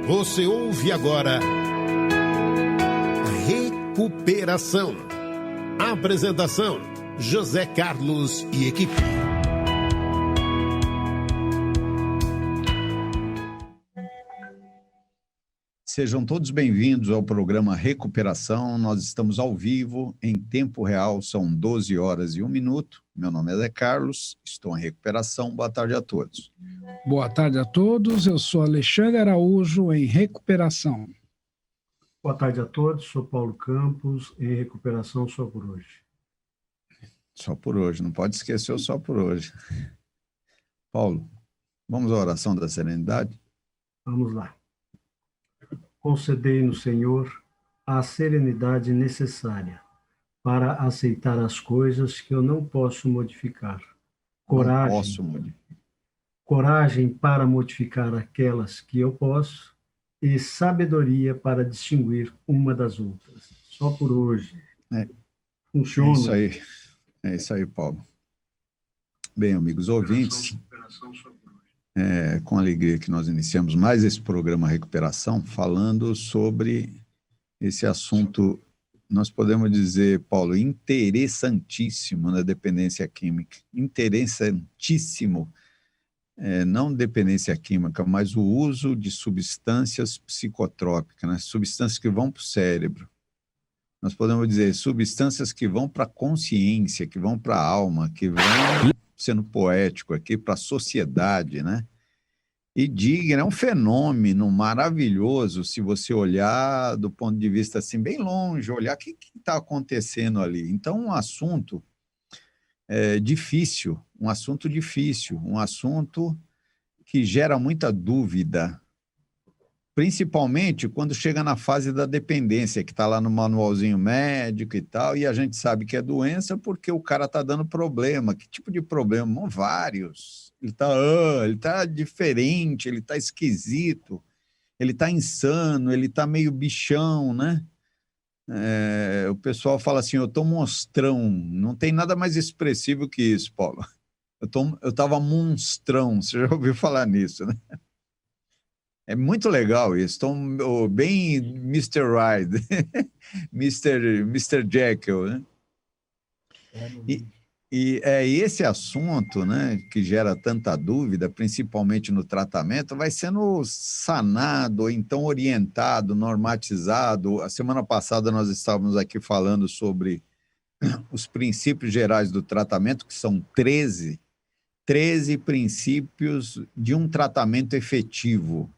Você ouve agora Recuperação. Apresentação: José Carlos e equipe. Sejam todos bem-vindos ao programa Recuperação. Nós estamos ao vivo, em tempo real, são 12 horas e 1 minuto. Meu nome é José Carlos, estou em recuperação. Boa tarde a todos. Boa tarde a todos, eu sou Alexandre Araújo, em recuperação. Boa tarde a todos, sou Paulo Campos, em recuperação só por hoje. Só por hoje, não pode esquecer o só por hoje. Paulo, vamos à oração da serenidade? Vamos lá. Concedei-nos, Senhor, a serenidade necessária para aceitar as coisas que eu não posso modificar. Coragem para modificar aquelas que eu posso e sabedoria para distinguir uma das outras. Só por hoje. Funciona. É isso aí, Paulo. Bem, amigos ouvintes, com alegria que nós iniciamos mais esse programa Recuperação, falando sobre esse assunto, nós podemos dizer, Paulo, interessantíssimo na dependência química. Interessantíssimo. Não dependência química, mas o uso de substâncias psicotrópicas, né? Substâncias que vão para o cérebro. Nós podemos dizer substâncias que vão para a consciência, que vão para a alma, que vão, sendo poético aqui, para a sociedade, né? E digno, é um fenômeno maravilhoso se você olhar do ponto de vista assim, bem longe, olhar o que está acontecendo ali. Então, um assunto difícil, um assunto que gera muita dúvida, principalmente quando chega na fase da dependência, que está lá no manualzinho médico e tal, e a gente sabe que é doença porque o cara está dando problema. Que tipo de problema? Vários. Ele está diferente, ele está esquisito, ele está insano, ele está meio bichão, né? O pessoal fala assim, eu estou monstrão. Não tem nada mais expressivo que isso, Paulo. Eu estava monstrão, você já ouviu falar nisso, né? É muito legal isso, estou bem Mr. Hyde, Mr. Jekyll, né? E esse assunto, né, que gera tanta dúvida, principalmente no tratamento, vai sendo sanado, ou então orientado, normatizado. A semana passada nós estávamos aqui falando sobre os princípios gerais do tratamento, que são 13 princípios de um tratamento efetivo.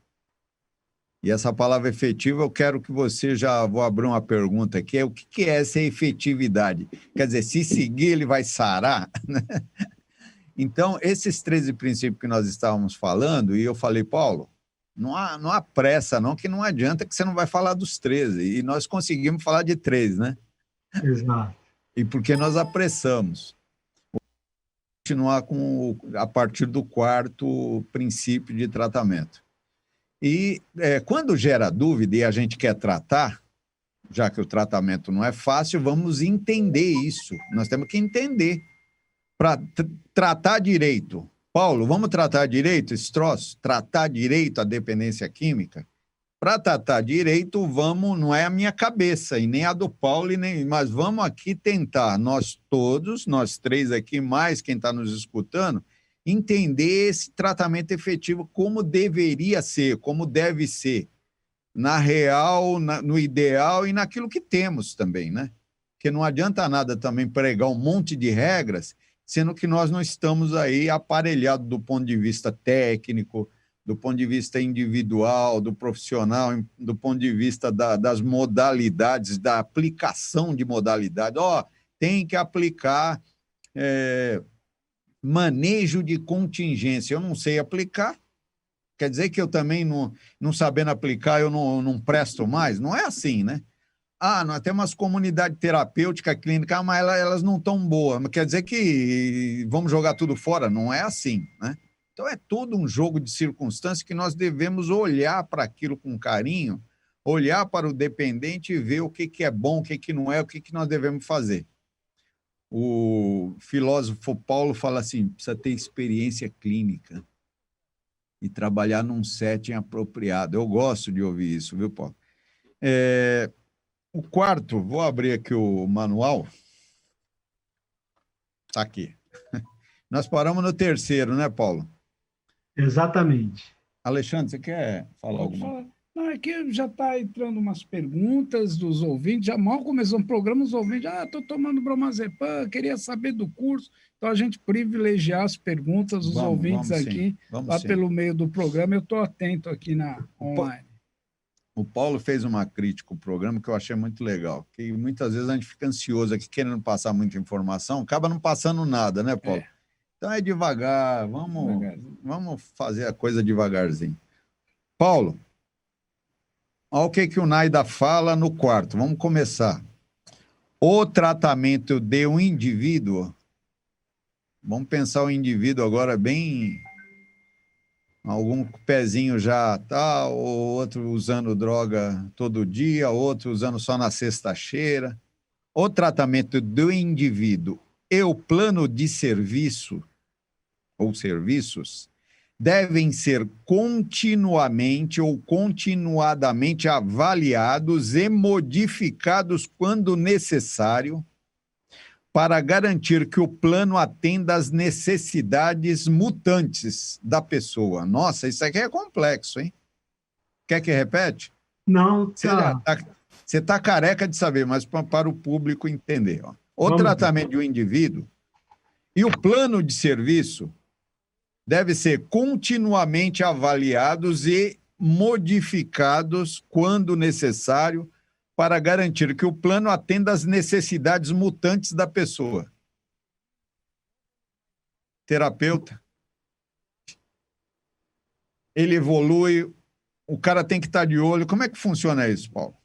E essa palavra efetiva, eu quero que você vou abrir uma pergunta aqui, o que é essa efetividade? Quer dizer, se seguir, ele vai sarar? Então, esses 13 princípios que nós estávamos falando, e eu falei, Paulo, não há pressa não, que não adianta que você não vai falar dos 13, e nós conseguimos falar de 3, né? Exato. E porque nós apressamos. Vou continuar a partir do 4º princípio de tratamento. E quando gera dúvida e a gente quer tratar, já que o tratamento não é fácil, vamos entender isso. Nós temos que entender para tratar direito. Paulo, vamos tratar direito esse troço? Tratar direito a dependência química? Para tratar direito, não é a minha cabeça e nem a do Paulo, mas vamos aqui tentar, nós todos, nós 3 aqui, mais quem está nos escutando, entender esse tratamento efetivo como deveria ser, como deve ser, na real, no ideal e naquilo que temos também, né? Porque não adianta nada também pregar um monte de regras, sendo que nós não estamos aí aparelhados do ponto de vista técnico, do ponto de vista individual, do profissional, do ponto de vista das modalidades, da aplicação de modalidades. Tem que aplicar manejo de contingência. Eu não sei aplicar, quer dizer que eu também, não sabendo aplicar, eu não presto mais? Não é assim, né? Nós temos umas comunidades terapêuticas, clínicas, mas elas não estão boas. Mas quer dizer que vamos jogar tudo fora? Não é assim, né? Então, é todo um jogo de circunstâncias que nós devemos olhar para aquilo com carinho, olhar para o dependente e ver o que é bom, o que não é, o que nós devemos fazer. O filósofo Paulo fala assim, precisa ter experiência clínica. e trabalhar num setting apropriado. Eu gosto de ouvir isso, viu, Paulo? O quarto, vou abrir aqui o manual. Está aqui. Nós paramos no terceiro, né, Paulo? Exatamente. Alexandre, você quer falar alguma coisa? Não, é que já está entrando umas perguntas dos ouvintes, já mal começou o programa, os ouvintes, estou tomando bromazepam, queria saber do curso, então a gente privilegiar as perguntas dos ouvintes aqui, lá pelo meio do programa, eu estou atento aqui na online. O Paulo fez uma crítica ao programa que eu achei muito legal, que muitas vezes a gente fica ansioso aqui, querendo passar muita informação, acaba não passando nada, né, Paulo? Então é devagar, vamos fazer a coisa devagarzinho. Paulo, olha o que o Naida fala no quarto. Vamos começar. O tratamento de um indivíduo, vamos pensar o indivíduo agora bem, algum pezinho já tá, ou outro usando droga todo dia, outro usando só na sexta-feira. O tratamento do indivíduo e o plano de serviço ou serviços devem ser continuamente ou continuadamente avaliados e modificados quando necessário para garantir que o plano atenda às necessidades mutantes da pessoa. Nossa, isso aqui é complexo, hein? Quer que repete? Não, tá. Você está careca de saber, mas para o público entender. Ó. O tratamento de um indivíduo e o plano de serviço deve ser continuamente avaliados e modificados quando necessário para garantir que o plano atenda às necessidades mutantes da pessoa. Terapeuta. Ele evolui, o cara tem que estar de olho. Como é que funciona isso, Paulo?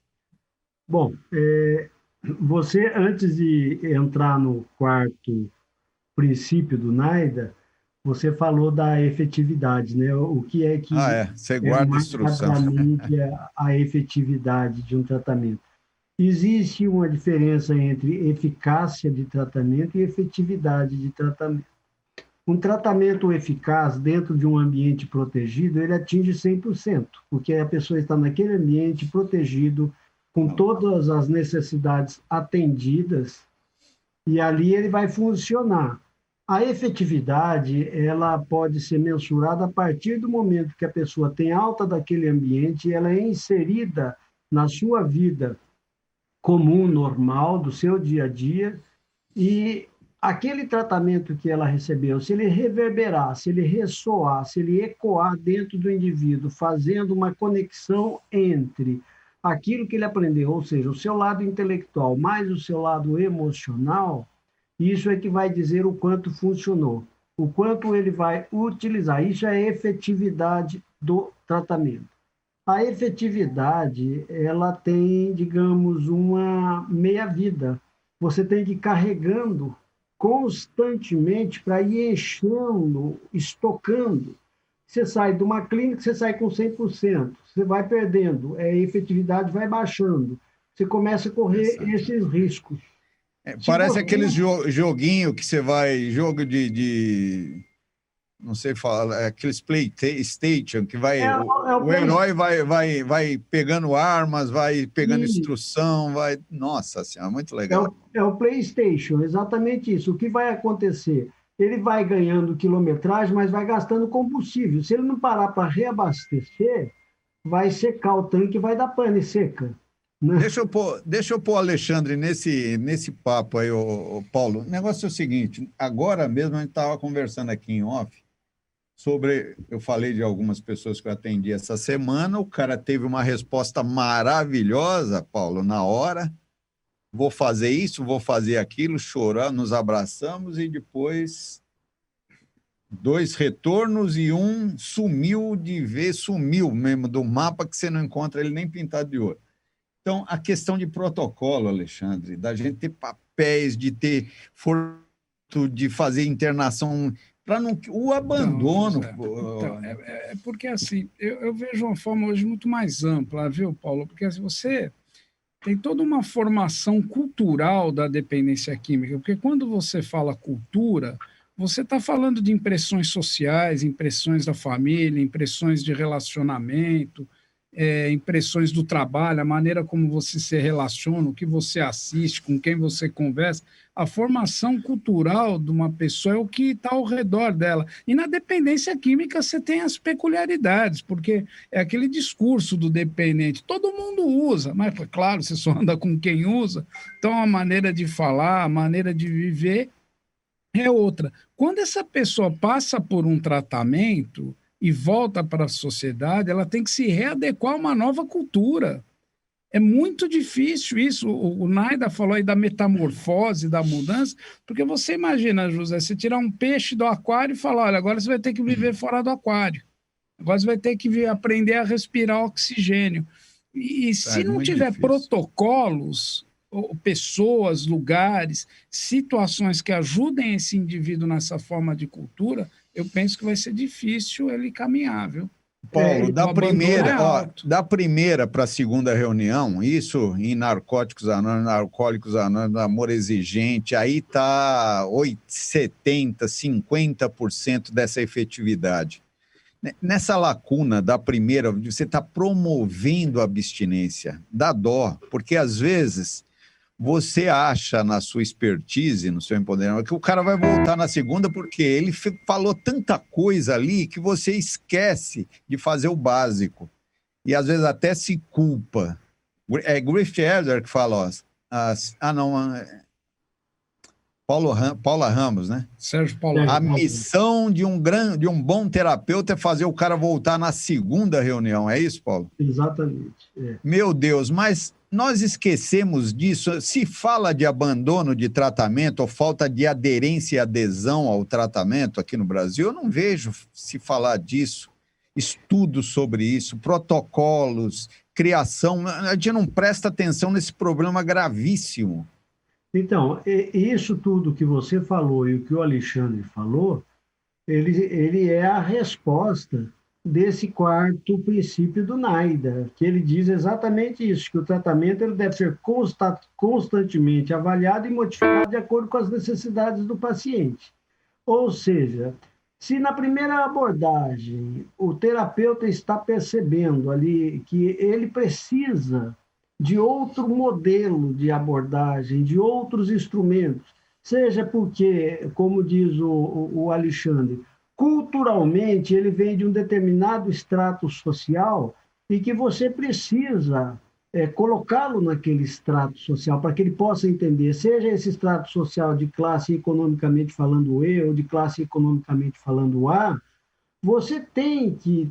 Bom, você, antes de entrar no quarto princípio do NAIDA, você falou da efetividade, né? O que é que você guarda a instrução. A efetividade de um tratamento. Existe uma diferença entre eficácia de tratamento e efetividade de tratamento. Um tratamento eficaz dentro de um ambiente protegido, ele atinge 100%, porque a pessoa está naquele ambiente protegido, com todas as necessidades atendidas, e ali ele vai funcionar. A efetividade, ela pode ser mensurada a partir do momento que a pessoa tem alta daquele ambiente, ela é inserida na sua vida comum, normal, do seu dia a dia, e aquele tratamento que ela recebeu, se ele reverberar, se ele ressoar, se ele ecoar dentro do indivíduo, fazendo uma conexão entre aquilo que ele aprendeu, ou seja, o seu lado intelectual mais o seu lado emocional, isso é que vai dizer o quanto funcionou, o quanto ele vai utilizar. Isso é a efetividade do tratamento. A efetividade, ela tem, digamos, uma meia-vida. Você tem que ir carregando constantemente para ir enchendo, estocando. Você sai de uma clínica, você sai com 100%. Você vai perdendo, a efetividade vai baixando. Você começa a correr esses riscos. Parece aqueles joguinho que você vai, jogo de não sei falar, aqueles PlayStation, que vai, o herói vai pegando armas, vai pegando instrução, vai... Nossa Senhora, muito legal. É o PlayStation, exatamente isso. O que vai acontecer? Ele vai ganhando quilometragem, mas vai gastando combustível. Se ele não parar para reabastecer, vai secar o tanque e vai dar pane seca. Né? Deixa eu pôr o Alexandre nesse papo aí, Paulo. O negócio é o seguinte, agora mesmo a gente estava conversando aqui em off, eu falei de algumas pessoas que eu atendi essa semana, o cara teve uma resposta maravilhosa, Paulo, na hora, vou fazer isso, vou fazer aquilo, chorando, nos abraçamos e depois 2 retornos e um sumiu mesmo do mapa que você não encontra ele nem pintado de ouro. Então, a questão de protocolo, Alexandre, da gente ter papéis, de ter de fazer internação, para não... O abandono... É porque, assim, eu vejo uma forma hoje muito mais ampla, viu, Paulo? Porque assim, você tem toda uma formação cultural da dependência química, porque quando você fala cultura, você está falando de impressões sociais, impressões da família, impressões de relacionamento, impressões do trabalho, a maneira como você se relaciona, o que você assiste, com quem você conversa. A formação cultural de uma pessoa é o que está ao redor dela. E na dependência química você tem as peculiaridades, porque é aquele discurso do dependente. Todo mundo usa, mas, claro, você só anda com quem usa. Então, a maneira de falar, a maneira de viver é outra. Quando essa pessoa passa por um tratamento e volta para a sociedade, ela tem que se readequar a uma nova cultura. É muito difícil isso. O Naida falou aí da metamorfose, da mudança, porque você imagina, José, você tirar um peixe do aquário e falar, olha, agora você vai ter que viver fora do aquário. Agora você vai ter que aprender a respirar oxigênio. E se não tiver difícil. Protocolos, ou pessoas, lugares, situações que ajudem esse indivíduo nessa forma de cultura, eu penso que vai ser difícil ele caminhar, viu? Paulo, da primeira para a segunda reunião, isso em Narcóticos Anônimos, Alcoólicos Anônimos, Amor Exigente, aí está 70%, 50% dessa efetividade. Nessa lacuna da primeira, você está promovendo a abstinência, dá dó, porque às vezes você acha na sua expertise, no seu empoderamento, que o cara vai voltar na segunda porque ele falou tanta coisa ali que você esquece de fazer o básico. E às vezes até se culpa. É Griffith Elder que fala, Paula Ramos, né? Sérgio Paulo. A missão de um bom terapeuta é fazer o cara voltar na segunda reunião, é isso, Paulo? Exatamente. É. Meu Deus, mas nós esquecemos disso. Se fala de abandono de tratamento ou falta de aderência e adesão ao tratamento aqui no Brasil, eu não vejo se falar disso. Estudos sobre isso, protocolos, criação. A gente não presta atenção nesse problema gravíssimo. Então, isso tudo que você falou e o que o Alexandre falou, ele é a resposta desse quarto princípio do Naida, que ele diz exatamente isso, que o tratamento ele deve ser constantemente avaliado e modificado de acordo com as necessidades do paciente. Ou seja, se na primeira abordagem o terapeuta está percebendo ali que ele precisa de outro modelo de abordagem, de outros instrumentos, seja porque, como diz o Alexandre, culturalmente ele vem de um determinado extrato social e que você precisa colocá-lo naquele extrato social para que ele possa entender, seja esse extrato social de classe economicamente falando E ou de classe economicamente falando A, você tem que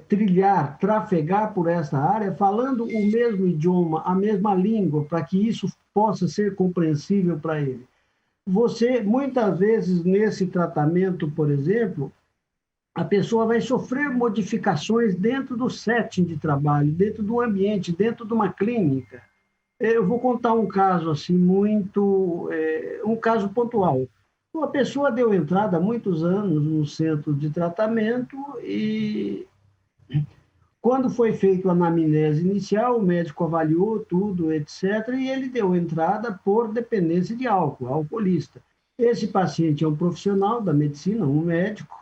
trilhar, trafegar por essa área, falando o mesmo idioma, a mesma língua, para que isso possa ser compreensível para ele. Você, muitas vezes, nesse tratamento, por exemplo, a pessoa vai sofrer modificações dentro do setting de trabalho, dentro do ambiente, dentro de uma clínica. Eu vou contar um caso assim um caso pontual. Uma pessoa deu entrada há muitos anos no centro de tratamento e quando foi feita a anamnese inicial, o médico avaliou tudo, etc., e ele deu entrada por dependência de álcool, alcoolista. Esse paciente é um profissional da medicina, um médico,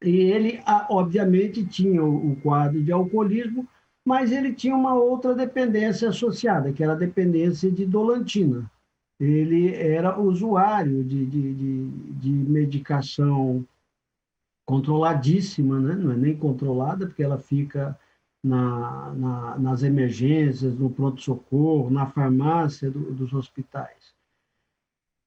e ele, obviamente, tinha o quadro de alcoolismo, mas ele tinha uma outra dependência associada, que era a dependência de dolantina. Ele era usuário de medicação controladíssima, né? Não é nem controlada, porque ela fica nas emergências, no pronto-socorro, na farmácia dos hospitais.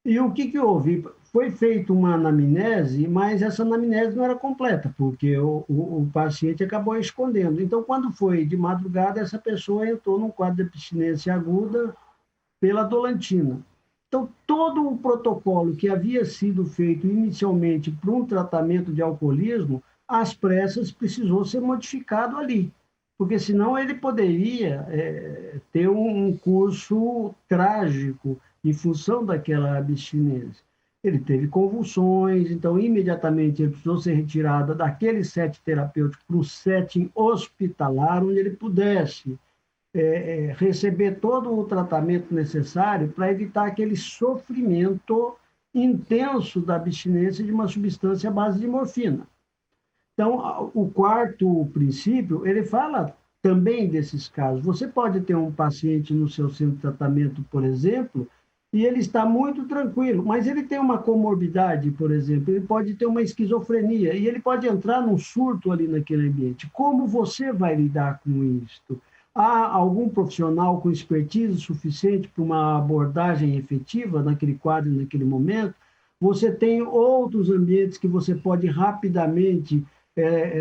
E o que houve? Foi feita uma anamnese, mas essa anamnese não era completa, porque o paciente acabou escondendo. Então, quando foi de madrugada, essa pessoa entrou num quadro de abstinência aguda pela dolantina. Então, todo o protocolo que havia sido feito inicialmente para um tratamento de alcoolismo, às pressas precisou ser modificado ali, porque senão ele poderia ter um curso trágico em função daquela abstinência. Ele teve convulsões, então imediatamente ele precisou ser retirado daquele setting terapêutico para um setting hospitalar, onde ele pudesse receber todo o tratamento necessário para evitar aquele sofrimento intenso da abstinência de uma substância à base de morfina. Então, o quarto princípio, ele fala também desses casos. Você pode ter um paciente no seu centro de tratamento, por exemplo, e ele está muito tranquilo, mas ele tem uma comorbidade, por exemplo, ele pode ter uma esquizofrenia e ele pode entrar num surto ali naquele ambiente. Como você vai lidar com isto? Há algum profissional com expertise suficiente para uma abordagem efetiva naquele quadro, naquele momento? Você tem outros ambientes que você pode rapidamente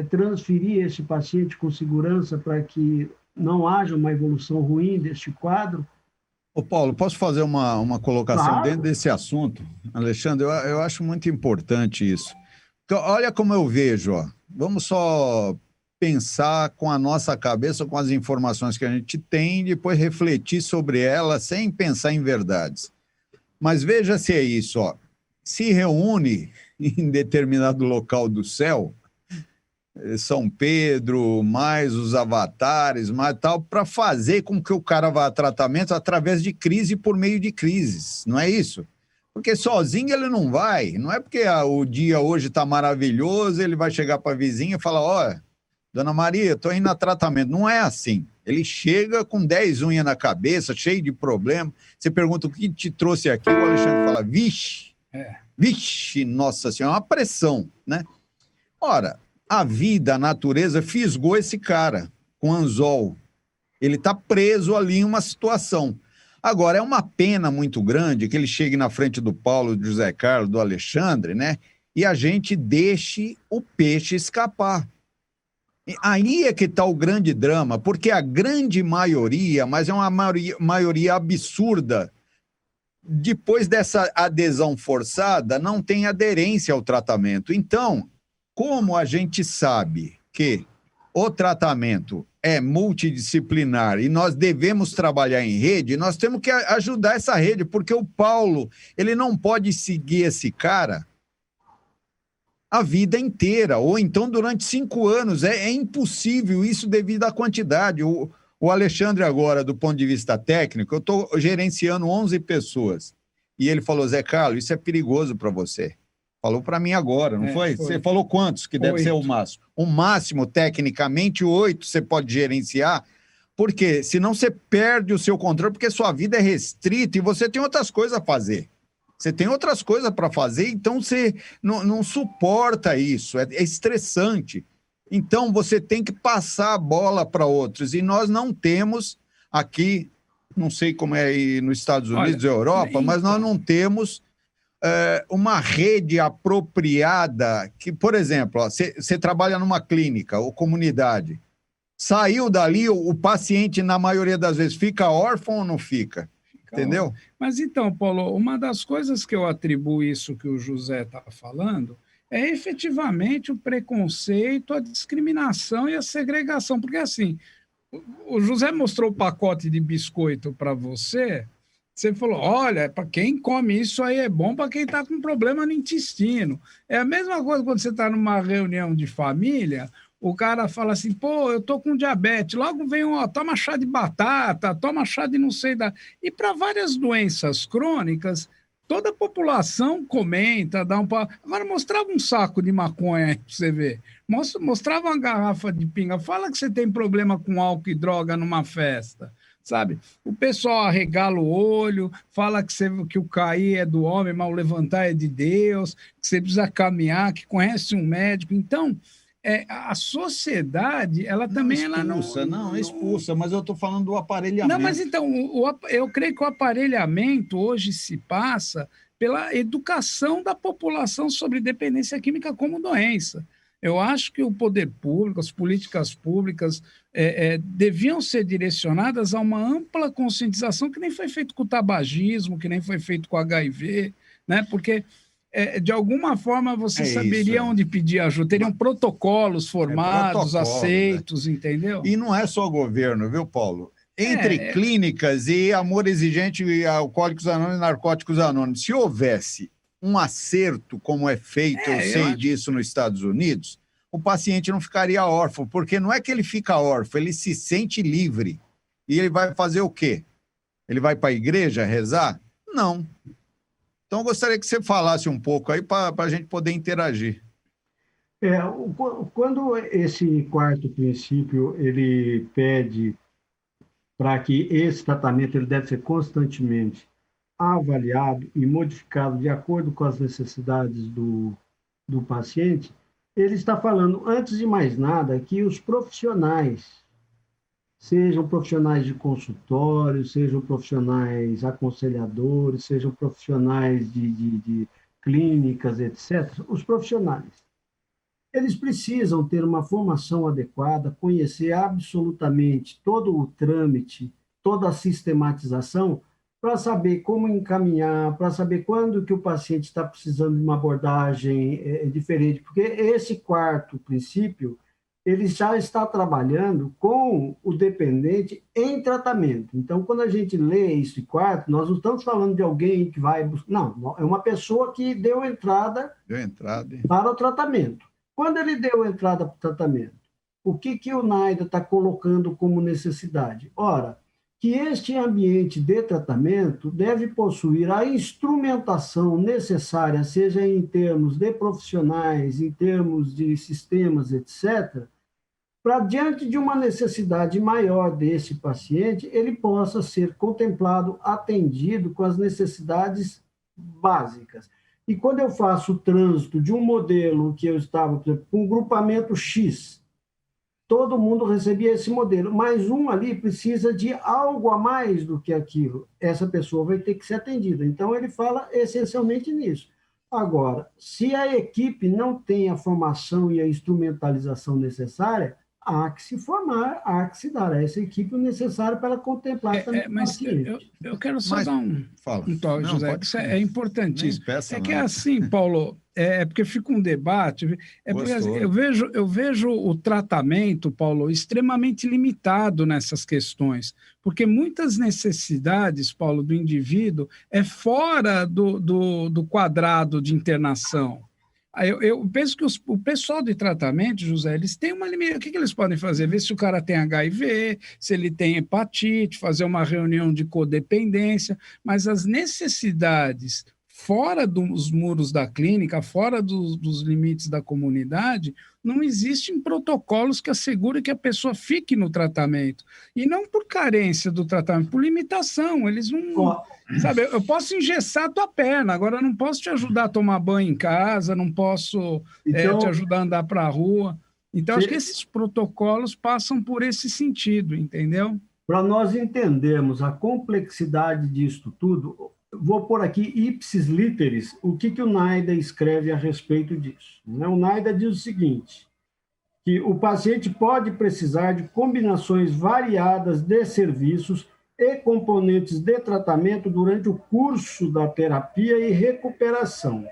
transferir esse paciente com segurança para que não haja uma evolução ruim deste quadro? Ô Paulo, posso fazer uma colocação Claro. dentro desse assunto? Alexandre, eu acho muito importante isso. Então, olha como eu vejo, ó. Vamos só pensar com a nossa cabeça, com as informações que a gente tem, e depois refletir sobre elas sem pensar em verdades. Mas veja se é isso, ó. Se reúne em determinado local do céu, São Pedro, mais os avatares, mais tal, para fazer com que o cara vá a tratamento através de crise por meio de crises, não é isso? Porque sozinho ele não vai, não é porque o dia hoje está maravilhoso, ele vai chegar para a vizinha e falar, ó, Dona Maria, estou indo a tratamento. Não é assim. Ele chega com 10 unhas na cabeça, cheio de problema. Você pergunta o que te trouxe aqui, o Alexandre fala, vixe, vixe, nossa senhora, é uma pressão, né? Ora, a vida, a natureza fisgou esse cara com anzol. Ele está preso ali em uma situação. Agora, é uma pena muito grande que ele chegue na frente do Paulo, do José Carlos, do Alexandre, né? E a gente deixe o peixe escapar. E aí é que está o grande drama, porque a grande maioria, mas é uma maioria absurda, depois dessa adesão forçada, não tem aderência ao tratamento. Então, como a gente sabe que o tratamento é multidisciplinar e nós devemos trabalhar em rede, nós temos que ajudar essa rede, porque o Paulo, ele não pode seguir esse cara a vida inteira, ou então durante 5 anos. É impossível isso devido à quantidade. O Alexandre agora, do ponto de vista técnico, eu estou gerenciando 11 pessoas. E ele falou, Zé Carlos, isso é perigoso para você. Falou para mim agora, não foi? Você falou quantos que deve 8. ser o máximo? O máximo, tecnicamente, 8 você pode gerenciar, porque senão você perde o seu controle, porque sua vida é restrita e você tem outras coisas a fazer. Você tem outras coisas para fazer, então você não suporta isso, é estressante. Então você tem que passar a bola para outros, e nós não temos aqui, não sei como é aí nos Estados Unidos, Europa, mas nós não temos uma rede apropriada que, por exemplo, você trabalha numa clínica ou comunidade, saiu dali, o paciente, na maioria das vezes, fica órfão ou não fica? Entendeu? Mas então, Paulo, uma das coisas que eu atribuo isso que o José está falando é efetivamente o preconceito, a discriminação e a segregação. Porque assim, o José mostrou o pacote de biscoito para você, você falou, olha, para quem come isso aí é bom para quem está com problema no intestino. É a mesma coisa quando você está numa reunião de família, o cara fala assim, pô, eu tô com diabetes, logo vem, ó, toma chá de batata, toma chá de não sei da... E para várias doenças crônicas, toda a população comenta, dá um... Agora, mostrava um saco de maconha aí para você ver, mostrava uma garrafa de pinga, fala que você tem problema com álcool e droga numa festa, sabe? O pessoal arregala o olho, fala que o cair é do homem, mas o levantar é de Deus, que você precisa caminhar, que conhece um médico. Então... a sociedade, ela também... Expulsa, mas eu estou falando do aparelhamento. Não, mas então, eu creio que o aparelhamento hoje se passa pela educação da população sobre dependência química como doença. Eu acho que o poder público, as políticas públicas deviam ser direcionadas a uma ampla conscientização, que nem foi feito com o tabagismo, que nem foi feito com o HIV, né? Porque... de alguma forma você saberia onde pedir ajuda, teriam protocolos formados, aceitos, entendeu? E não é só o governo, viu, Paulo? Entre clínicas e Amor Exigente, e Alcoólicos Anônimos e Narcóticos Anônimos, se houvesse um acerto, como é feito, eu sei disso nos Estados Unidos, o paciente não ficaria órfão, porque não é que ele fica órfão, ele se sente livre. E ele vai fazer o quê? Ele vai para a igreja rezar? Não. Então, eu gostaria que você falasse um pouco aí para a gente poder interagir. Quando esse quarto princípio ele pede para que esse tratamento ele deve ser constantemente avaliado e modificado de acordo com as necessidades do paciente, ele está falando, antes de mais nada, que os profissionais, sejam profissionais de consultório, sejam profissionais aconselhadores, sejam profissionais de clínicas, etc., os profissionais, eles precisam ter uma formação adequada, conhecer absolutamente todo o trâmite, toda a sistematização, para saber como encaminhar, para saber quando que o paciente está precisando de uma abordagem diferente, porque esse quarto princípio, ele já está trabalhando com o dependente em tratamento. Então, quando a gente lê esse quarto, nós não estamos falando de alguém que vai buscar, não, é uma pessoa que deu entrada para o tratamento. Quando ele deu entrada para o tratamento, o que o NAIDA está colocando como necessidade? Ora, que este ambiente de tratamento deve possuir a instrumentação necessária, seja em termos de profissionais, em termos de sistemas, etc., para, diante de uma necessidade maior desse paciente, ele possa ser contemplado, atendido com as necessidades básicas. E quando eu faço o trânsito de um modelo que eu estava, por exemplo, com um grupamento X, todo mundo recebia esse modelo, mas um ali precisa de algo a mais do que aquilo. Essa pessoa vai ter que ser atendida. Então, ele fala essencialmente nisso. Agora, se a equipe não tem a formação e a instrumentalização necessária, há que se formar, há que se dar a essa equipe o necessário para contemplar também o paciente. Eu quero só dar um toque, José, que isso é importantíssimo. Que é assim, Paulo, porque fica um debate, porque assim, eu vejo o tratamento, Paulo, extremamente limitado nessas questões, porque muitas necessidades, Paulo, do indivíduo é fora do quadrado de internação. Eu penso que o pessoal de tratamento, José, eles têm uma limitação. O que eles podem fazer? Ver se o cara tem HIV, se ele tem hepatite, fazer uma reunião de codependência, mas as necessidades fora dos muros da clínica, fora dos limites da comunidade, não existem protocolos que assegurem que a pessoa fique no tratamento. E não por carência do tratamento, por limitação. Eles não... Sabe, eu posso engessar a tua perna, agora eu não posso te ajudar a tomar banho em casa, não posso te ajudar a andar para a rua. Então, acho que esses protocolos passam por esse sentido, entendeu? Para nós entendermos a complexidade disso tudo, vou pôr aqui ipsis literis, o que o NAIDA escreve a respeito disso. O NAIDA diz o seguinte, que o paciente pode precisar de combinações variadas de serviços e componentes de tratamento durante o curso da terapia e recuperação,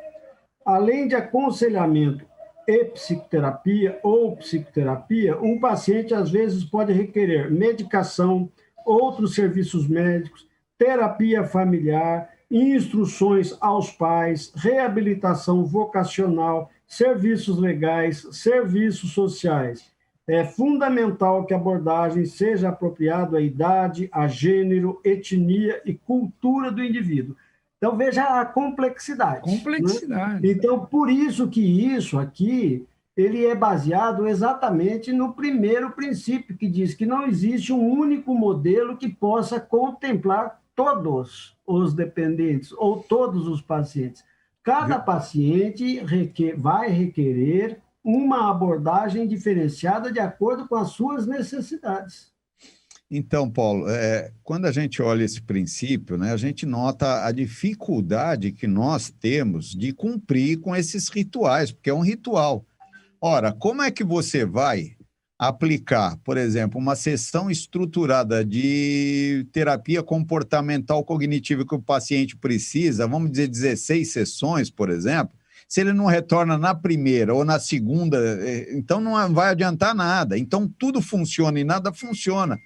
além de aconselhamento e psicoterapia ou psicoterapia, um paciente às vezes pode requerer medicação, outros serviços médicos, terapia familiar, instruções aos pais, reabilitação vocacional, serviços legais, serviços sociais. É fundamental que a abordagem seja apropriada à idade, a gênero, etnia e cultura do indivíduo. Então, veja a complexidade. Complexidade. Né? Então, por isso que isso aqui, ele é baseado exatamente no primeiro princípio, que diz que não existe um único modelo que possa contemplar todos os dependentes ou todos os pacientes. Cada paciente vai requerer uma abordagem diferenciada de acordo com as suas necessidades. Então, Paulo, quando a gente olha esse princípio, né, a gente nota a dificuldade que nós temos de cumprir com esses rituais, porque é um ritual. Ora, como é que você vai aplicar, por exemplo, uma sessão estruturada de terapia comportamental cognitiva que o paciente precisa, vamos dizer 16 sessões, por exemplo, se ele não retorna na primeira ou na segunda, então não vai adiantar nada. Então tudo funciona e nada funciona.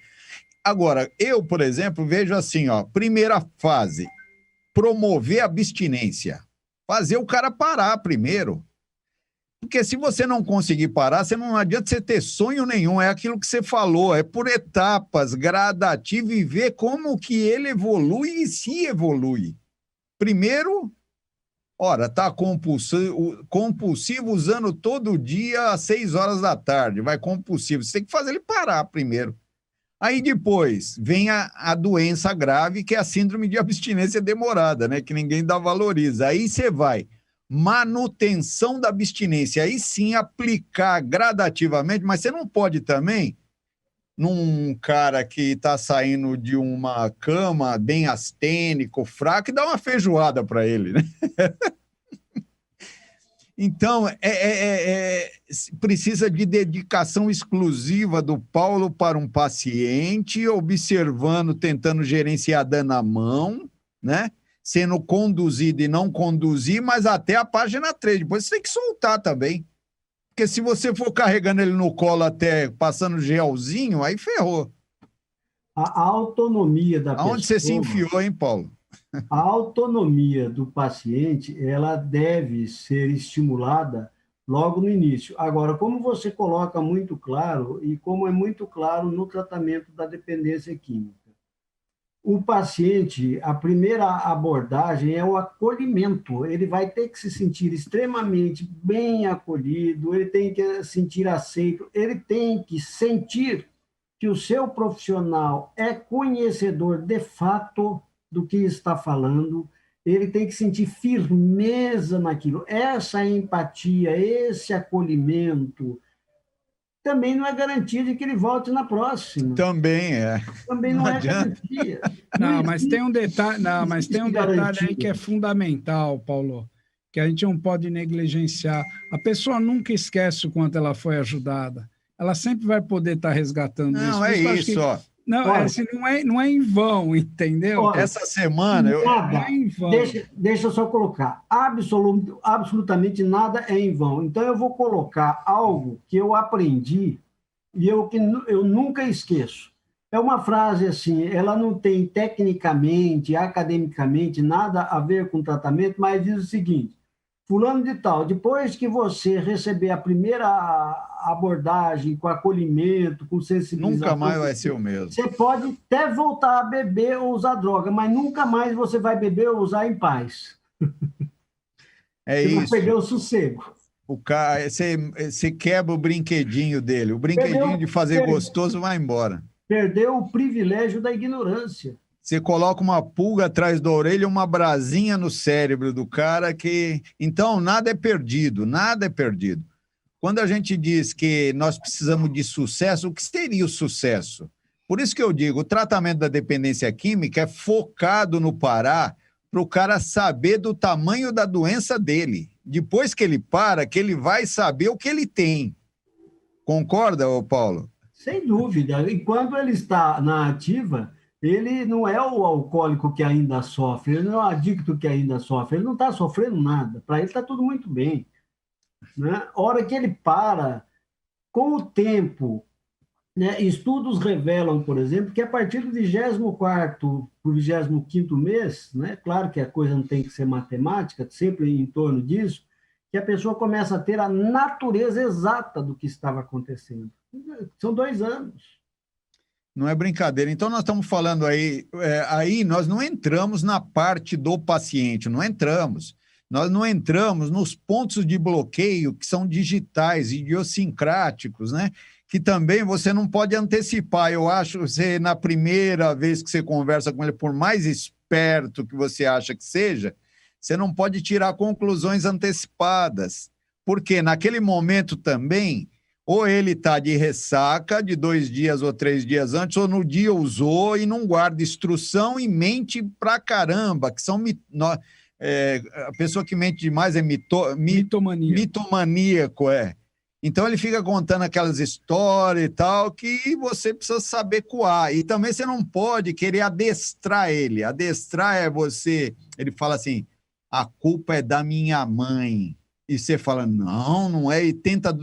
Agora, eu, por exemplo, vejo assim, primeira fase, promover a abstinência, fazer o cara parar primeiro. Porque se você não conseguir parar, não adianta você ter sonho nenhum, é aquilo que você falou, é por etapas, gradativo, e ver como que ele evolui e se evolui. Primeiro, Ora, está compulsivo usando todo dia às 6 horas da tarde, vai compulsivo. Você tem que fazer ele parar primeiro. Aí depois vem a doença grave, que é a síndrome de abstinência demorada, né? Que ninguém valoriza. Aí você vai, manutenção da abstinência, aí sim aplicar gradativamente, mas você não pode também, num cara que está saindo de uma cama bem astênico, fraco, e dar uma feijoada para ele, né? Então, precisa de dedicação exclusiva do Paulo para um paciente, observando, tentando gerenciar dando a mão, né? Sendo conduzido e não conduzir, mas até a página 3. Depois você tem que soltar também. Porque se você for carregando ele no colo até passando gelzinho, aí ferrou. A autonomia da pessoa... Aonde você se enfiou, hein, Paulo? A autonomia do paciente, ela deve ser estimulada logo no início. Agora, como você coloca muito claro, e como é muito claro no tratamento da dependência química, o paciente, a primeira abordagem é o acolhimento. Ele vai ter que se sentir extremamente bem acolhido, ele tem que se sentir aceito, ele tem que sentir que o seu profissional é conhecedor de fato do que está falando, ele tem que sentir firmeza naquilo. Essa empatia, esse acolhimento, também não é garantia de que ele volte na próxima. Também é. Também não é garantia. Não, mas tem um detalhe, aí que é fundamental, Paulo, que a gente não pode negligenciar. A pessoa nunca esquece o quanto ela foi ajudada. Ela sempre vai poder estar resgatando isso. Não, é isso, ó. Não, não é em vão, entendeu? Olha, essa semana... Nada, não é em vão. Deixa eu só colocar. Absolutamente nada é em vão. Então, eu vou colocar algo que eu aprendi e que eu nunca esqueço. É uma frase assim, ela não tem tecnicamente, academicamente, nada a ver com tratamento, mas diz o seguinte: fulano de tal, depois que você receber a primeira abordagem com acolhimento, com sensibilização... Nunca mais vai ser o mesmo. Você pode até voltar a beber ou usar droga, mas nunca mais você vai beber ou usar em paz. É você isso. Vai perder o sossego. O cara, você quebra o brinquedinho dele. O brinquedinho de fazer gostoso vai embora. Perdeu o privilégio da ignorância. Você coloca uma pulga atrás da orelha, uma brasinha no cérebro do cara que... Então, nada é perdido, nada é perdido. Quando a gente diz que nós precisamos de sucesso, o que seria o sucesso? Por isso que eu digo, o tratamento da dependência química é focado no parar para o cara saber do tamanho da doença dele. Depois que ele para, que ele vai saber o que ele tem. Concorda, Paulo? Sem dúvida. E quando ele está na ativa... Ele não é o alcoólico que ainda sofre, ele não é o adicto que ainda sofre, ele não está sofrendo nada, para ele está tudo muito bem. Né? A hora que ele para, com o tempo, né, estudos revelam, por exemplo, que a partir do 24º para o 25º mês, né, claro que a coisa não tem que ser matemática, sempre em torno disso, que a pessoa começa a ter a natureza exata do que estava acontecendo. São 2 anos. Não é brincadeira. Então, nós estamos falando aí nós não entramos na parte do paciente, não entramos. Nós não entramos nos pontos de bloqueio que são digitais, idiosincráticos, né? Que também você não pode antecipar. Eu acho que você, na primeira vez que você conversa com ele, por mais esperto que você acha que seja, você não pode tirar conclusões antecipadas. Porque naquele momento também... Ou ele está de ressaca de 2 dias ou 3 dias antes, ou no dia usou e não guarda instrução e mente pra caramba, que são... a pessoa que mente demais é mitomaníaco, é. Então ele fica contando aquelas histórias e tal, que você precisa saber coar. E também você não pode querer adestrar ele. Adestrar é você... Ele fala assim, a culpa é da minha mãe. E você fala, não é, e tenta...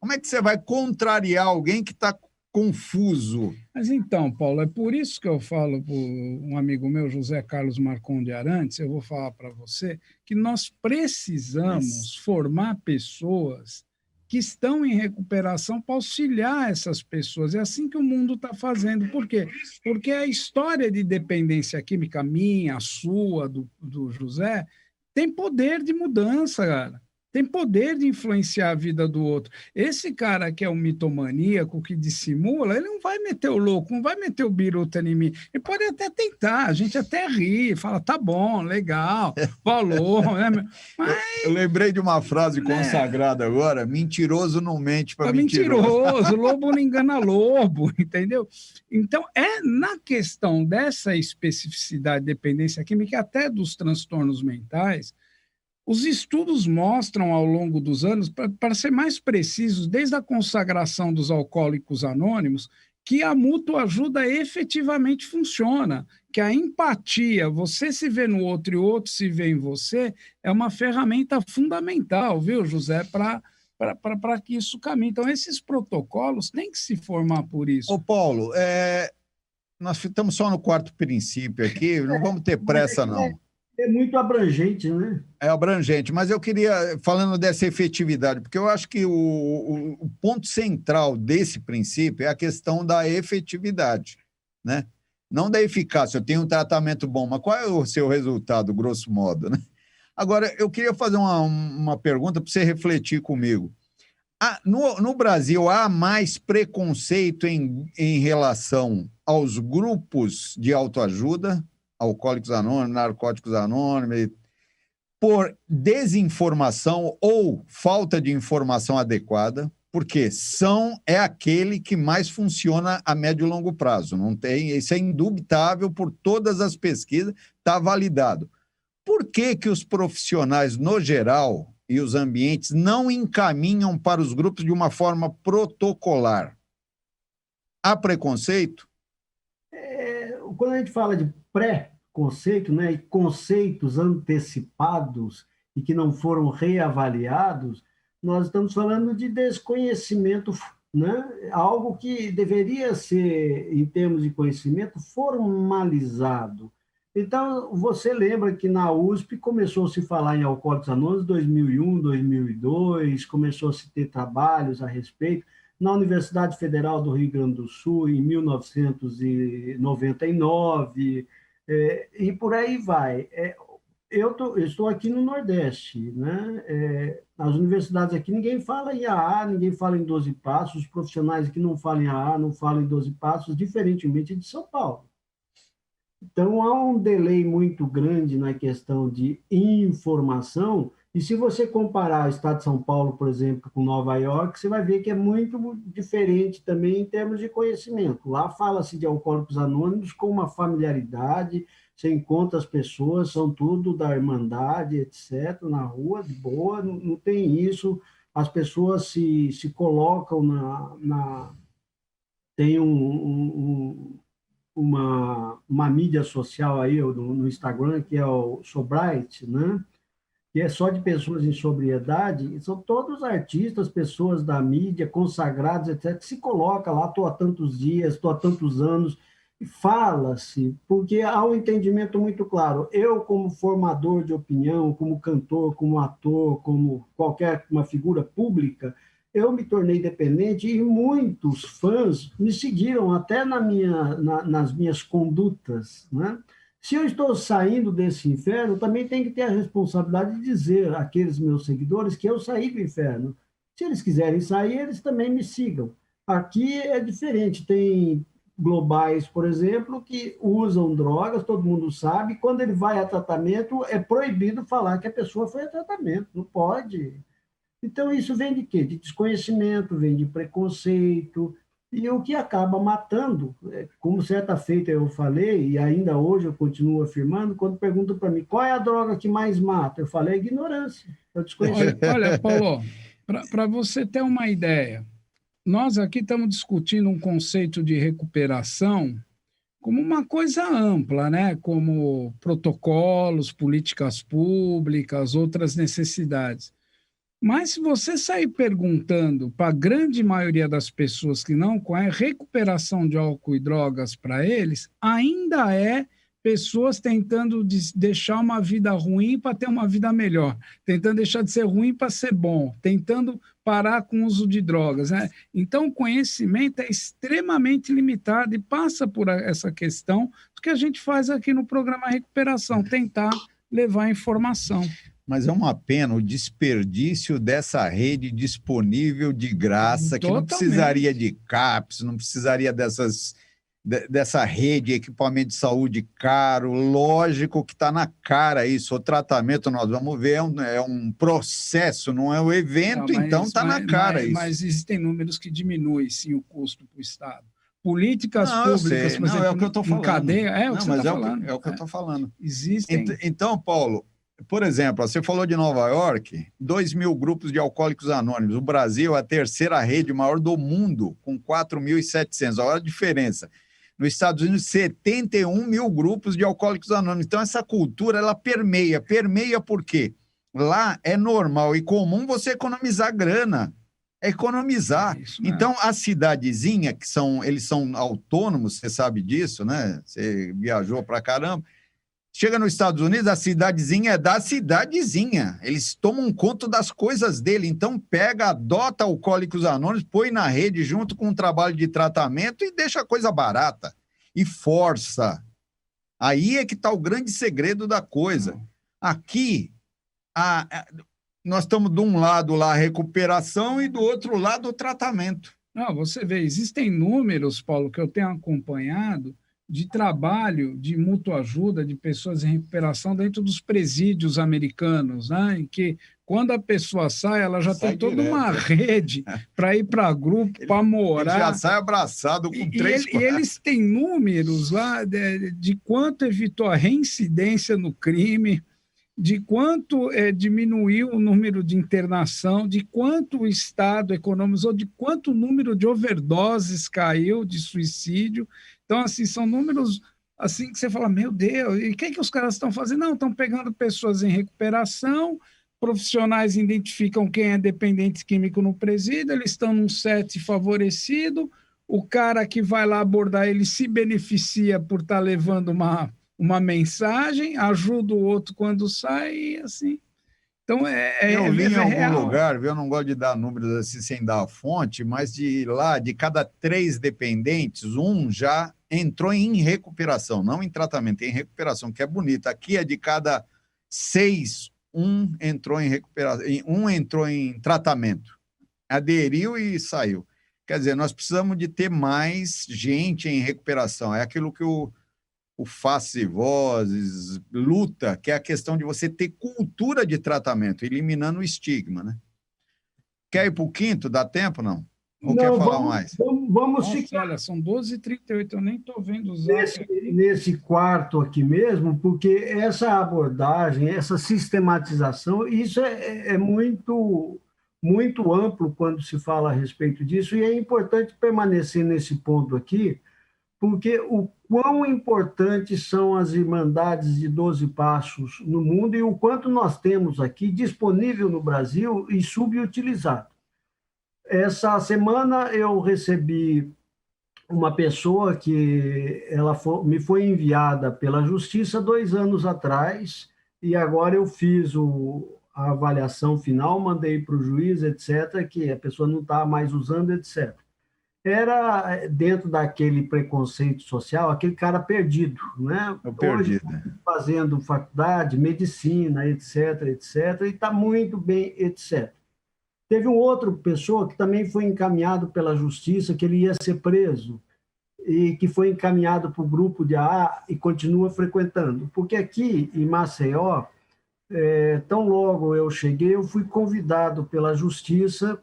Como é que você vai contrariar alguém que está confuso? Mas então, Paulo, é por isso que eu falo para um amigo meu, José Carlos Marconde Arantes, eu vou falar para você, que nós precisamos formar pessoas que estão em recuperação para auxiliar essas pessoas. É assim que o mundo está fazendo. Por quê? Porque a história de dependência química minha, a sua, do José... tem poder de mudança, cara. Tem poder de influenciar a vida do outro. Esse cara que é um mitomaníaco, que dissimula, ele não vai meter o louco, não vai meter o biruta em mim. Ele pode até tentar, a gente até ri, fala, tá bom, legal, falou, né? Mas, eu lembrei de uma frase consagrada agora: mentiroso não mente para mentiroso, lobo não engana lobo, entendeu? Então, na questão dessa especificidade de dependência química, até dos transtornos mentais, os estudos mostram ao longo dos anos, para ser mais precisos, desde a consagração dos alcoólicos anônimos, que a mútua ajuda efetivamente funciona, que a empatia, você se vê no outro e o outro se vê em você, é uma ferramenta fundamental, viu, José, para que isso caminhe. Então, esses protocolos têm que se formar por isso. Ô, Paulo, nós estamos só no quarto princípio aqui, não vamos ter pressa, não. É muito abrangente, né? É abrangente, mas eu queria, falando dessa efetividade, porque eu acho que o ponto central desse princípio é a questão da efetividade, né? Não da eficácia. Eu tenho um tratamento bom, mas qual é o seu resultado, grosso modo, né? Agora, eu queria fazer uma pergunta para você refletir comigo. No Brasil, há mais preconceito em relação aos grupos de autoajuda, Alcoólicos Anônimos, Narcóticos Anônimos, por desinformação ou falta de informação adequada, porque é aquele que mais funciona a médio e longo prazo. Não tem, isso é indubitável por todas as pesquisas, está validado. Por que os profissionais, no geral, e os ambientes não encaminham para os grupos de uma forma protocolar? Há preconceito? Quando a gente fala de pré-conceito, né, e conceitos antecipados e que não foram reavaliados, nós estamos falando de desconhecimento, né? Algo que deveria ser, em termos de conhecimento, formalizado. Então, você lembra que na USP começou a se falar em Alcoólicos Anônimos em 2001, 2002, começou a se ter trabalhos a respeito. Na Universidade Federal do Rio Grande do Sul, em 1999, e por aí vai. Eu estou aqui no Nordeste, né? As universidades aqui, ninguém fala em AA, ninguém fala em 12 passos, os profissionais aqui não falam em AA, não falam em 12 passos, diferentemente de São Paulo. Então, há um delay muito grande na questão de informação, e se você comparar o estado de São Paulo, por exemplo, com Nova York, você vai ver que é muito diferente também em termos de conhecimento. Lá fala-se de Alcoólicos Anônimos com uma familiaridade, você encontra as pessoas, são tudo da Irmandade, etc., na rua, de boa, não tem isso, as pessoas se colocam tem uma mídia social aí no Instagram, que é o Sobriety, né? Que é só de pessoas em sobriedade, são todos artistas, pessoas da mídia, consagrados, etc., que se coloca lá, estou há tantos dias, estou há tantos anos, e fala-se, porque há um entendimento muito claro. Eu, como formador de opinião, como cantor, como ator, como uma figura pública, eu me tornei dependente e muitos fãs me seguiram até nas minhas condutas, né? Se eu estou saindo desse inferno, também tenho que ter a responsabilidade de dizer àqueles meus seguidores que eu saí do inferno. Se eles quiserem sair, eles também me sigam. Aqui é diferente, tem globais, por exemplo, que usam drogas, todo mundo sabe, quando ele vai a tratamento, é proibido falar que a pessoa foi a tratamento, não pode. Então, isso vem de quê? De desconhecimento, vem de preconceito, e o que acaba matando, como certa feita eu falei, e ainda hoje eu continuo afirmando, quando perguntam para mim qual é a droga que mais mata, eu falei ignorância, eu desconhecimento. Olha, Paulo, para você ter uma ideia, nós aqui estamos discutindo um conceito de recuperação como uma coisa ampla, né? Como protocolos, políticas públicas, outras necessidades. Mas se você sair perguntando para a grande maioria das pessoas que não conhecem, recuperação de álcool e drogas para eles ainda é pessoas tentando deixar uma vida ruim para ter uma vida melhor, tentando deixar de ser ruim para ser bom, tentando parar com o uso de drogas, né? Então, o conhecimento é extremamente limitado e passa por essa questão do que a gente faz aqui no programa Recuperação, tentar levar informação. Mas é uma pena o desperdício dessa rede disponível de graça, que não precisaria de CAPES, não precisaria dessa rede de equipamento de saúde caro. Lógico que está na cara isso. O tratamento, nós vamos ver, é um processo, não é um evento, então está na cara isso. Mas existem números que diminuem, sim, o custo para o Estado. Políticas públicas, por exemplo, é o que eu estou falando. Cadeia, é o que você está falando. É o que eu estou falando. Existem... Então, Paulo, por exemplo, você falou de Nova York, 2.000 grupos de alcoólicos anônimos. O Brasil é a terceira rede maior do mundo, com 4.700. Olha a diferença. Nos Estados Unidos, 71.000 grupos de alcoólicos anônimos. Então, essa cultura, ela permeia. Permeia por quê? Lá é normal e comum você economizar grana. É economizar. Então, a cidadezinha, eles são autônomos, você sabe disso, né? Você viajou pra caramba. Chega nos Estados Unidos, a cidadezinha é da cidadezinha. Eles tomam conta das coisas dele. Então, adota Alcoólicos Anônimos, põe na rede junto com um trabalho de tratamento e deixa a coisa barata. E força. Aí é que está o grande segredo da coisa. Aqui, nós estamos de um lado lá a recuperação e do outro lado o tratamento. Não, você vê, existem números, Paulo, que eu tenho acompanhado, de trabalho, de mútua ajuda, de pessoas em recuperação dentro dos presídios americanos, né? Em que, quando a pessoa sai, ela já tem toda uma rede para ir para grupo, para morar. Ele já sai abraçado com e eles têm números lá de quanto evitou a reincidência no crime, de quanto diminuiu o número de internação, de quanto o Estado economizou, de quanto o número de overdoses caiu, de suicídio. Então, assim, são números assim que você fala, meu Deus, e o que os caras estão fazendo? Não, estão pegando pessoas em recuperação, profissionais identificam quem é dependente químico no presídio, eles estão num set favorecido, o cara que vai lá abordar ele se beneficia por estar levando uma mensagem, ajuda o outro quando sai, e assim... Então, eu li em algum lugar, eu não gosto de dar números assim sem dar a fonte, mas de cada 3 dependentes, um já entrou em recuperação, não em tratamento, em recuperação, que é bonito. Aqui é de cada 6, um entrou em recuperação, um entrou em tratamento, aderiu e saiu. Quer dizer, nós precisamos de ter mais gente em recuperação. É aquilo que o Faces e Vozes luta, que é a questão de você ter cultura de tratamento, eliminando o estigma, né? Quer ir para o quinto? Dá tempo, não? Ou quer falar mais? Vamos ficar... Olha, são 12h38, eu nem estou vendo os dados. Nesse quarto aqui mesmo, porque essa abordagem, essa sistematização, isso é muito, muito amplo quando se fala a respeito disso, e é importante permanecer nesse ponto aqui, porque o quão importantes são as Irmandades de 12 Passos no mundo e o quanto nós temos aqui disponível no Brasil e subutilizado. Essa semana eu recebi uma pessoa que me foi enviada pela Justiça 2 anos atrás, e agora eu fiz a avaliação final, mandei para o juiz, etc., que a pessoa não está mais usando, etc. Era dentro daquele preconceito social, aquele cara perdido, né? Hoje, fazendo faculdade, medicina, etc., etc., e está muito bem, etc. Teve um outro pessoa que também foi encaminhado pela justiça, que ele ia ser preso, e que foi encaminhado para o grupo de AA e continua frequentando. Porque aqui em Maceió, tão logo eu cheguei, eu fui convidado pela justiça,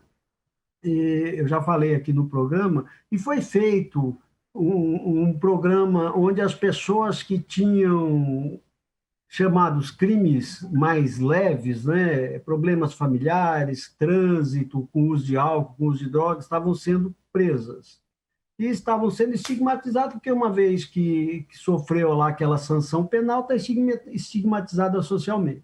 e eu já falei aqui no programa, e foi feito um programa onde as pessoas que tinham chamados crimes mais leves, né, problemas familiares, trânsito, com uso de álcool, com uso de drogas, estavam sendo presas. E estavam sendo estigmatizadas, porque uma vez que sofreu lá aquela sanção penal, está estigmatizada socialmente.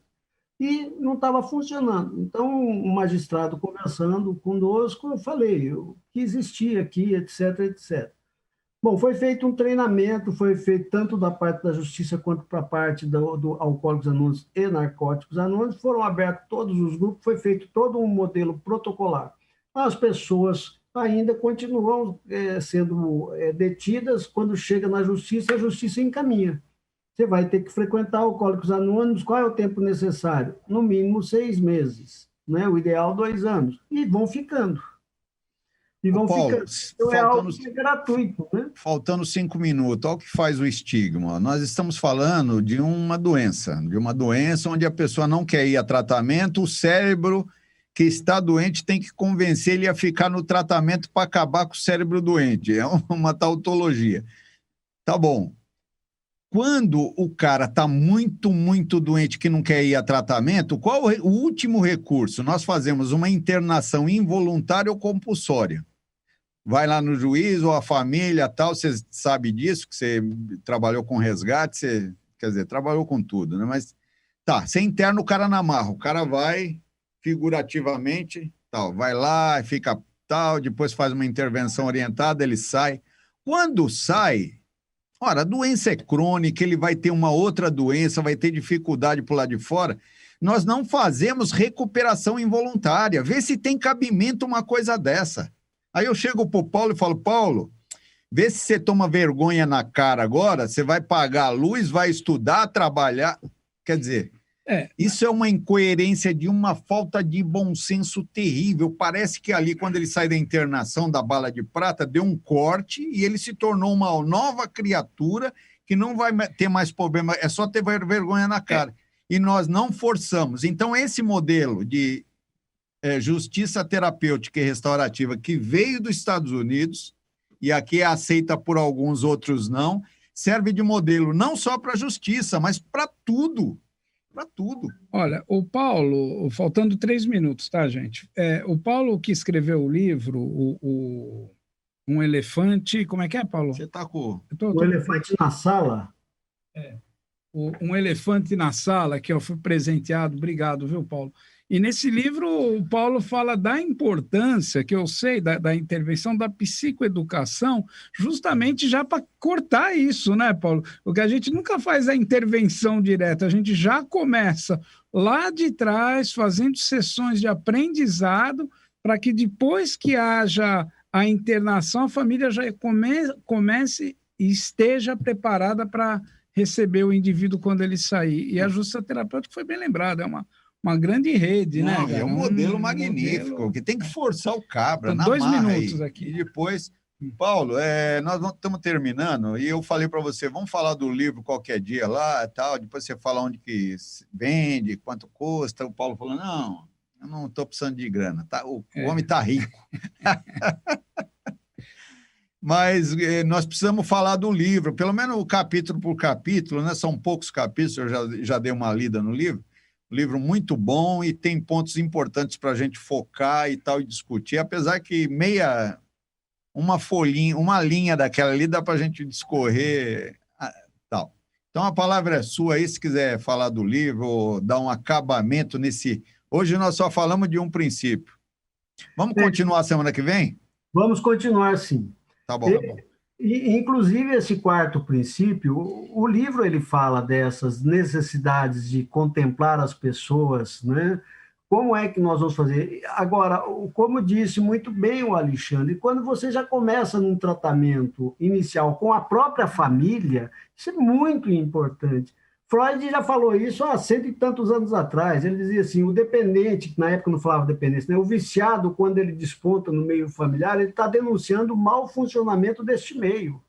E não estava funcionando. Então, um magistrado conversando conosco, eu falei o que existia aqui, etc., etc. Bom, foi feito um treinamento, foi feito tanto da parte da Justiça quanto para a parte do Alcoólicos Anônimos e Narcóticos Anônimos, foram abertos todos os grupos, foi feito todo um modelo protocolar. As pessoas ainda continuam sendo detidas, quando chega na Justiça, a Justiça encaminha. você vai ter que frequentar Alcoólicos Anônimos. Qual é o tempo necessário? No mínimo 6 meses, né? O ideal 2 anos. E vão ficando. E vão Paulo, ficando. Então, é algo que é gratuito, né? Faltando 5 minutos, olha o que faz o estigma. Nós estamos falando de uma doença onde a pessoa não quer ir a tratamento, o cérebro que está doente tem que convencer ele a ficar no tratamento para acabar com o cérebro doente. É uma tautologia. Tá bom. Quando o cara está muito, muito doente que não quer ir a tratamento, qual o último recurso? Nós fazemos uma internação involuntária ou compulsória. Vai lá no juiz ou a família, tal, você sabe disso, que você trabalhou com resgate, você, quer dizer, trabalhou com tudo, né? Mas, tá, você interna o cara na marra, o cara vai figurativamente, tal, vai lá, fica tal, depois faz uma intervenção orientada, ele sai. Quando sai, ora, a doença é crônica, ele vai ter uma outra doença, vai ter dificuldade por lá de fora, nós não fazemos recuperação involuntária, vê se tem cabimento uma coisa dessa. Aí eu chego para o Paulo e falo, Paulo, vê se você toma vergonha na cara agora, você vai pagar a luz, vai estudar, trabalhar. Quer dizer, isso é uma incoerência de uma falta de bom senso terrível. Parece que ali, quando ele sai da internação da bala de prata, deu um corte e ele se tornou uma nova criatura que não vai ter mais problema, é só ter vergonha na cara. E nós não forçamos. Então, esse modelo de justiça terapêutica e restaurativa que veio dos Estados Unidos e aqui é aceita por alguns, outros não, serve de modelo não só para a justiça, mas para tudo. Para tudo. Olha, o Paulo, faltando 3 minutos, tá, gente? O Paulo que escreveu o livro, Um Elefante... Como é que é, Paulo? Você está com... Um Elefante na Sala? Um Elefante na Sala, que eu fui presenteado. Obrigado, viu, Paulo? E nesse livro, o Paulo fala da importância, que eu sei, da intervenção da psicoeducação, justamente já para cortar isso, né, Paulo? Porque a gente nunca faz a intervenção direta, a gente já começa lá de trás, fazendo sessões de aprendizado, para que depois que haja a internação, a família já comece e esteja preparada para receber o indivíduo quando ele sair. E a justiça terapêutica foi bem lembrada, é uma grande rede, né? É um modelo magnífico, que tem que forçar o cabra na marra. 2 minutos aqui. E depois, Paulo, nós estamos terminando, e eu falei para você, vamos falar do livro qualquer dia lá, tal, depois você fala onde que vende, quanto custa. O Paulo falou, não, eu não estou precisando de grana, tá? O homem está rico. Mas nós precisamos falar do livro, pelo menos capítulo por capítulo, né? São poucos capítulos, eu já dei uma lida no livro. Livro muito bom e tem pontos importantes para a gente focar e tal e discutir, apesar que uma linha daquela ali dá para a gente discorrer tal. Então a palavra é sua aí, se quiser falar do livro, dar um acabamento nesse... Hoje nós só falamos de um princípio. Vamos continuar semana que vem? Vamos continuar, sim. Tá bom. E, inclusive, esse 4º princípio, o livro ele fala dessas necessidades de contemplar as pessoas, né? Como é que nós vamos fazer? Agora, como disse muito bem o Alexandre, quando você já começa num tratamento inicial com a própria família, isso é muito importante. Freud já falou isso há 100 e tantos anos atrás. Ele dizia assim, o dependente, que na época não falava dependência, né? O viciado, quando ele desponta no meio familiar, ele está denunciando o mau funcionamento deste meio.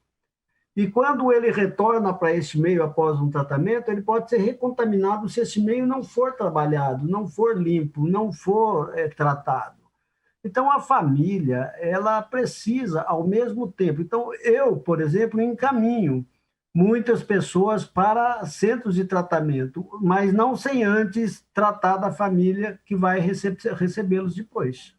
E quando ele retorna para esse meio após um tratamento, ele pode ser recontaminado se esse meio não for trabalhado, não for limpo, não for tratado. Então, a família, ela precisa, ao mesmo tempo... Então, eu, por exemplo, encaminho muitas pessoas para centros de tratamento, mas não sem antes tratar da família que vai recebê-los depois.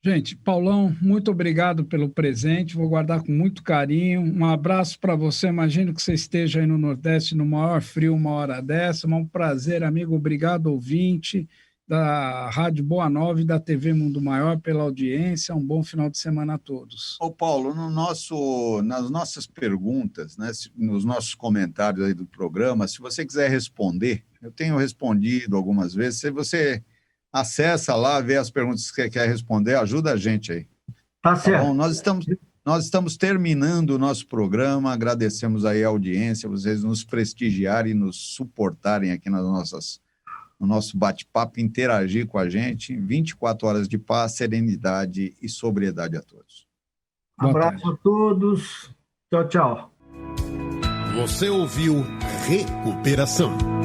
Gente, Paulão, muito obrigado pelo presente, vou guardar com muito carinho. Um abraço para você, imagino que você esteja aí no Nordeste no maior frio, uma hora dessa. Um prazer, amigo, obrigado, ouvinte da Rádio Boa Nova e da TV Mundo Maior pela audiência. Um bom final de semana a todos. Ô Paulo, nas nossas perguntas, né, nos nossos comentários aí do programa, se você quiser responder, eu tenho respondido algumas vezes, se você acessa lá, vê as perguntas que você quer responder, ajuda a gente aí. Tá certo. Bom, nós Nós estamos terminando o nosso programa, agradecemos aí a audiência, vocês nos prestigiarem e nos suportarem aqui no nosso bate-papo, interagir com a gente. 24 horas de paz, serenidade e sobriedade a todos. Abraço a todos. Tchau, tchau. Você ouviu Recuperação.